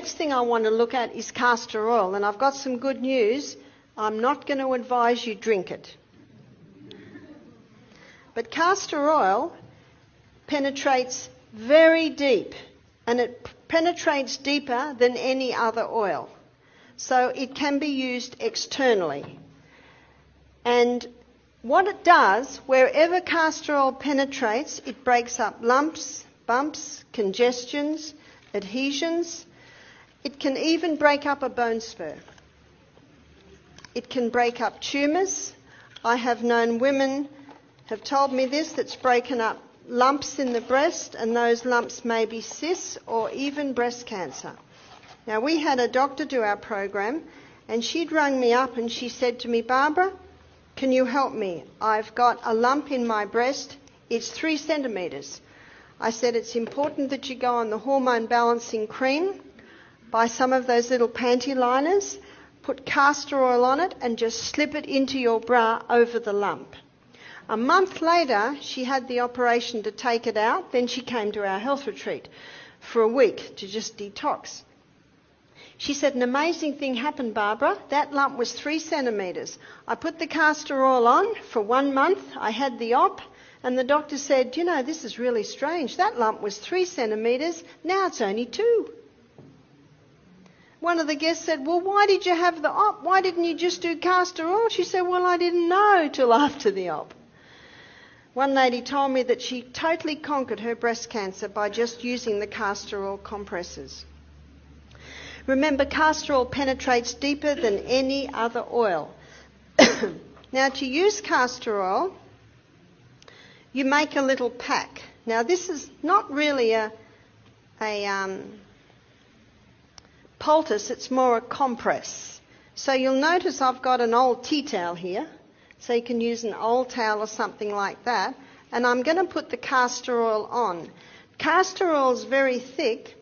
next thing I want to look at is castor oil, and I've got some good news. I'm not going to advise you drink it. But castor oil penetrates very deep, and it penetrates deeper than any other oil. So it can be used externally. And what it does, wherever castor oil penetrates, it breaks up lumps, bumps, congestions, adhesions. It can even break up a bone spur. It can break up tumours. I have known women have told me this, that's broken up lumps in the breast, and those lumps may be cysts or even breast cancer. Now, we had a doctor do our program, and she'd rung me up and she said to me, Barbara, can you help me? I've got a lump in my breast. It's 3 centimetres. I said, it's important that you go on the hormone balancing cream, buy some of those little panty liners, put castor oil on it and just slip it into your bra over the lump. A month later, she had the operation to take it out. Then she came to our health retreat for a week to just detox. She said, an amazing thing happened, Barbara. That lump was 3 centimetres. I put the castor oil on for 1 month. I had the op, and the doctor said, you know, this is really strange. That lump was 3 centimetres. Now it's only 2. One of the guests said, well, why did you have the op? Why didn't you just do castor oil? She said, well, I didn't know till after the op. One lady told me that she totally conquered her breast cancer by just using the castor oil compresses. Remember, castor oil penetrates deeper than any other oil. Now, to use castor oil, you make a little pack. Now, this is not really a poultice, it's more a compress. So you'll notice I've got an old tea towel here. So you can use an old towel or something like that. And I'm going to put the castor oil on. Castor oil is very thick,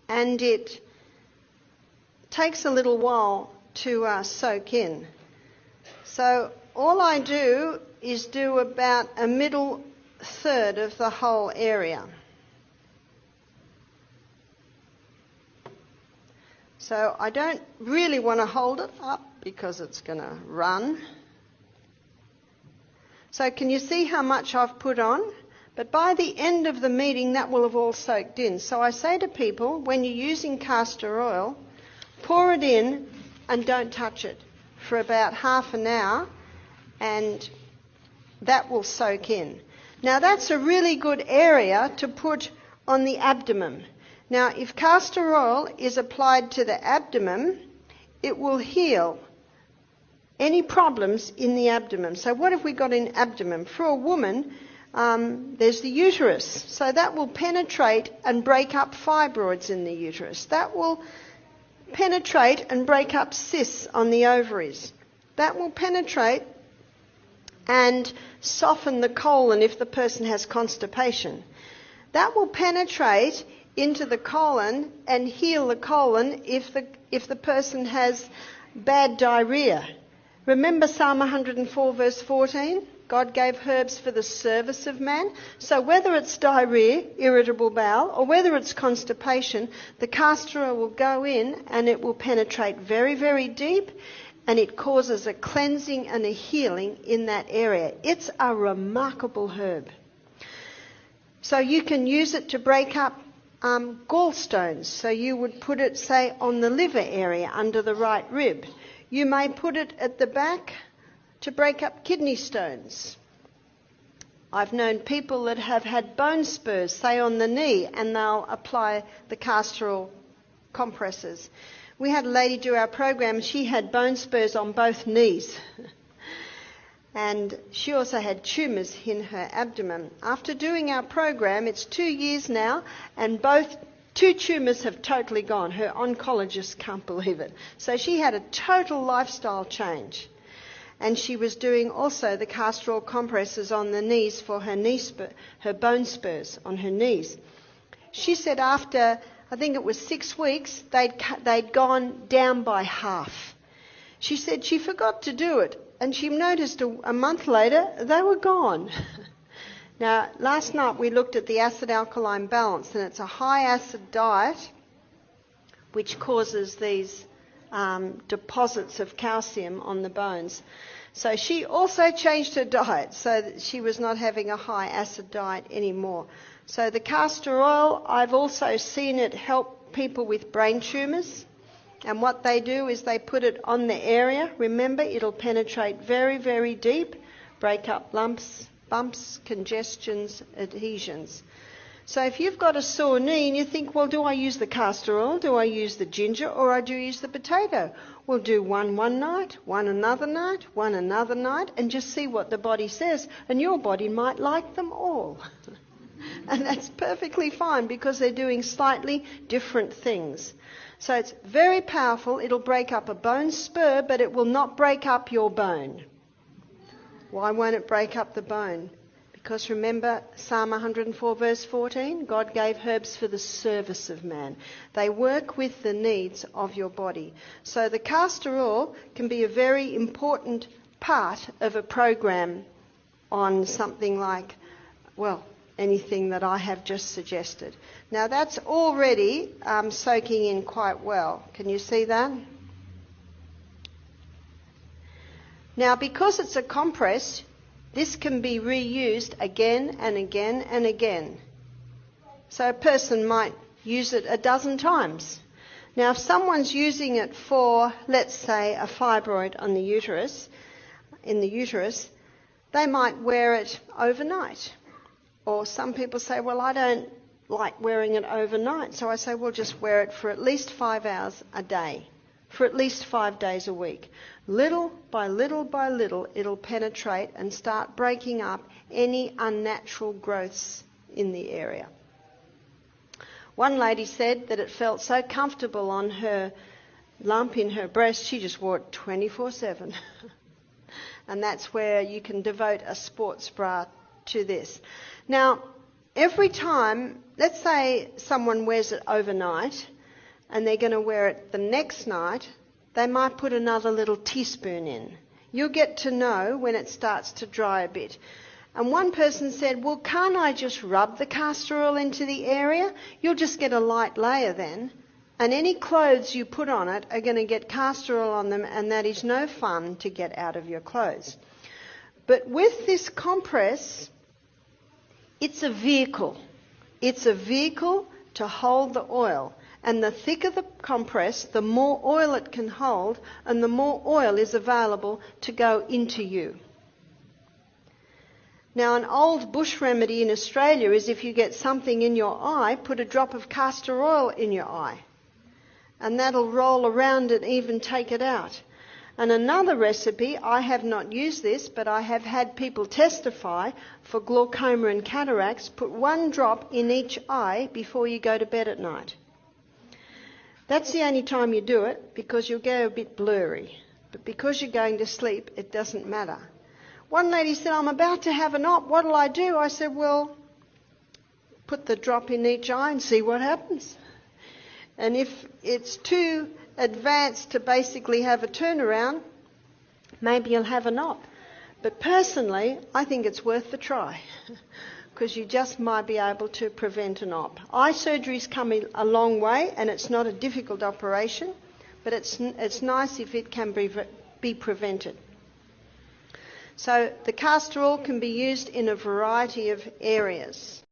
and it takes a little while to soak in. So all I do is do about a middle third of the whole area. So I don't really want to hold it up because it's going to run. So can you see how much I've put on? But by the end of the meeting, that will have all soaked in. So I say to people, when you're using castor oil, pour it in and don't touch it for about half an hour, and that will soak in. Now, that's a really good area to put on the abdomen. Now, if castor oil is applied to the abdomen, it will heal any problems in the abdomen. So what have we got in abdomen? For a woman, there's the uterus. So that will penetrate and break up fibroids in the uterus. That will penetrate and break up cysts on the ovaries. That will penetrate and soften the colon if the person has constipation. That will penetrate into the colon and heal the colon if the person has bad diarrhea. Remember Psalm 104 verse 14? God gave herbs for the service of man. So whether it's diarrhea, irritable bowel, or whether it's constipation, the castor oil will go in and it will penetrate very, very deep, and it causes a cleansing and a healing in that area. It's a remarkable herb. So you can use it to break up gallstones. So you would put it, say, on the liver area under the right rib. You may put it at the back to break up kidney stones. I've known people that have had bone spurs, say on the knee, and they'll apply the castor oil compresses. We had a lady do our program. She had bone spurs on both knees. And she also had tumours in her abdomen. After doing our program, it's 2 years now, and both 2 tumours have totally gone. Her oncologist can't believe it. So she had a total lifestyle change. And she was doing also the castor oil compresses on the knees for her bone spurs on her knees. She said after, I think it was 6 weeks, they'd gone down by half. She said she forgot to do it, and she noticed a month later they were gone. Now, last night we looked at the acid-alkaline balance, and it's a high-acid diet which causes these deposits of calcium on the bones. So she also changed her diet so that she was not having a high acid diet anymore. So the castor oil, I've also seen it help people with brain tumours. And what they do is they put it on the area. Remember, it'll penetrate very, very deep, break up lumps, bumps, congestions, adhesions. So if you've got a sore knee and you think, well, do I use the castor oil, do I use the ginger, or I do use the potato? Well, do one night, one another night, one another night, and just see what the body says. And your body might like them all. And that's perfectly fine because they're doing slightly different things. So it's very powerful. It'll break up a bone spur, but it will not break up your bone. Why won't it break up the bone? Because remember Psalm 104 verse 14, God gave herbs for the service of man. They work with the needs of your body. So the castor oil can be a very important part of a program on something like, well, anything that I have just suggested. Now that's already soaking in quite well. Can you see that? Now because it's a compress, this can be reused again and again and again. So a person might use it a dozen times. Now if someone's using it for, let's say, a fibroid on the uterus, in the uterus, they might wear it overnight. Or some people say, well, I don't like wearing it overnight. So I say, well, just wear it for at least 5 hours a day, for at least 5 days a week. Little by little by little, it'll penetrate and start breaking up any unnatural growths in the area. One lady said that it felt so comfortable on her lump in her breast, she just wore it 24/7. And that's where you can devote a sports bra to this. Now, every time, let's say someone wears it overnight and they're going to wear it the next night, they might put another little teaspoon in. You'll get to know when it starts to dry a bit. And one person said, well, can't I just rub the castor oil into the area? You'll just get a light layer then. And any clothes you put on it are going to get castor oil on them, and that is no fun to get out of your clothes. But with this compress, it's a vehicle. It's a vehicle to hold the oil. And the thicker the compress, the more oil it can hold, and the more oil is available to go into you. Now, an old bush remedy in Australia is if you get something in your eye, put a drop of castor oil in your eye. And that'll roll around and even take it out. And another recipe, I have not used this, but I have had people testify for glaucoma and cataracts, put 1 drop in each eye before you go to bed at night. That's the only time you do it because you'll go a bit blurry. But because you're going to sleep, it doesn't matter. One lady said, I'm about to have an op, what'll I do? I said, well, put the drop in each eye and see what happens. And if it's too advanced to basically have a turnaround, maybe you'll have an op. But personally, I think it's worth the try because you just might be able to prevent an op. Eye surgery's come a long way and it's not a difficult operation, but it's nice if it can be prevented. So the castor oil can be used in a variety of areas.